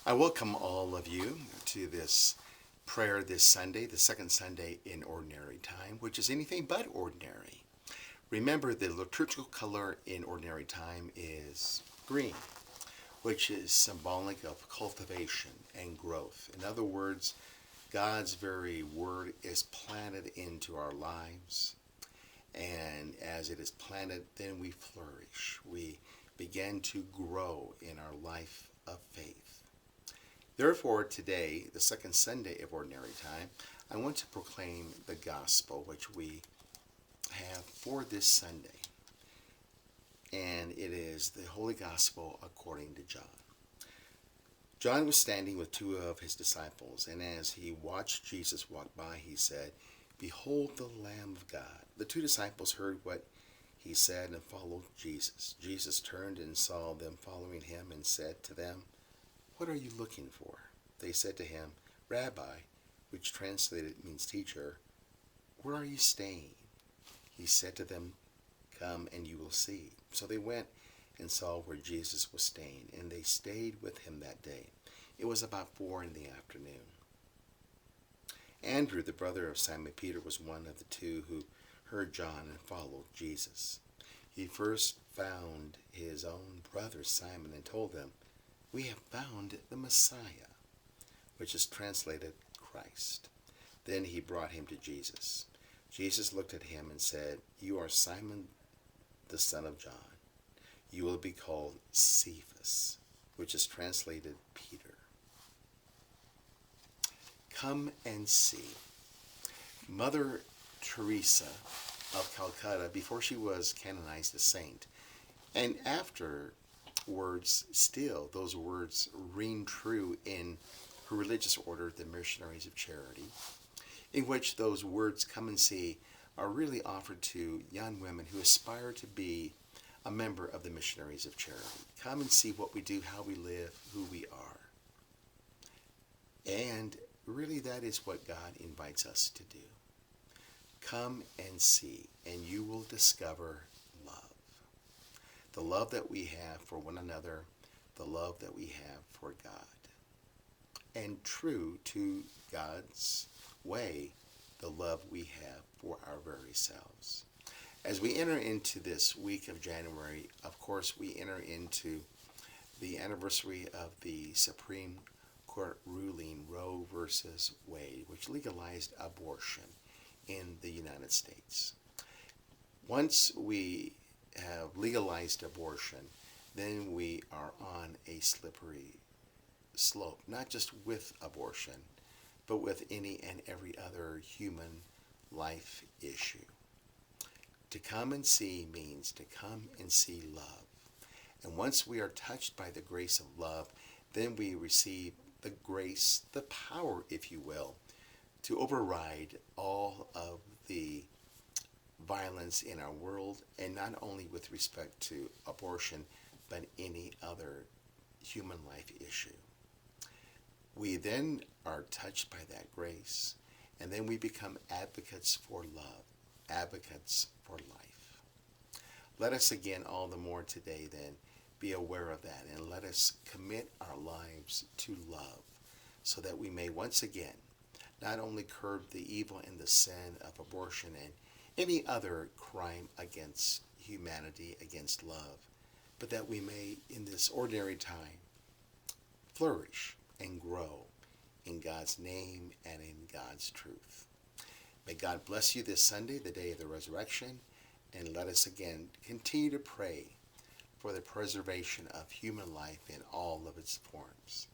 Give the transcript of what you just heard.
I welcome all of you to this prayer this Sunday, the second Sunday in Ordinary Time, which is anything but ordinary. Remember, the liturgical color in Ordinary Time is green, which is symbolic of cultivation and growth. In other words, God's very word is planted into our lives, and as it is planted, then we flourish. We begin to grow in our life of faith. Therefore, today, the second Sunday of Ordinary Time, I want to proclaim the gospel which we have for this Sunday. And it is the Holy Gospel according to John. John was standing with two of his disciples, and as he watched Jesus walk by, he said, "Behold the Lamb of God." The two disciples heard what he said and followed Jesus. Jesus turned and saw them following him and said to them, "What are you looking for?" They said to him, "Rabbi," which translated means teacher, "where are you staying?" He said to them, "Come and you will see." So they went and saw where Jesus was staying, and they stayed with him that day. It was about 4 in the afternoon. Andrew, the brother of Simon Peter, was one of the two who heard John and followed Jesus. He first found his own brother Simon and told them, "We have found the Messiah," which is translated Christ. Then he brought him to Jesus. Jesus looked at him and said, "You are Simon, the son of John. You will be called Cephas," which is translated Peter. Come and see. Mother Teresa of Calcutta, before she was canonized a saint, and afterwards, still, those words ring true in her religious order, the Missionaries of Charity, in which those words, "come and see," are really offered to young women who aspire to be a member of the Missionaries of Charity. Come and see what we do, how we live, who we are. And really, that is what God invites us to do. Come and see, and you will discover love. The love that we have for one another, the love that we have for God. And true to God's way, the love we have for our very selves. As we enter into this week of January, of course, we enter into the anniversary of the Supreme Court ruling Roe versus Wade, which legalized abortion in the United States. Once we have legalized abortion, then we are on a slippery slope, not just with abortion, but with any and every other human life issue. To come and see means to come and see love. And once we are touched by the grace of love, then we receive the grace, the power, if you will, to override all of the violence in our world, and not only with respect to abortion, but any other human life issue. We then are touched by that grace, and then we become advocates for love, advocates for life. Let us again, all the more today then, be aware of that, and let us commit our lives to love, so that we may once again not only curb the evil and the sin of abortion and any other crime against humanity, against love, but that we may, in this ordinary time, flourish and grow in God's name and in God's truth. May God bless you this Sunday, the day of the resurrection, and let us again continue to pray for the preservation of human life in all of its forms.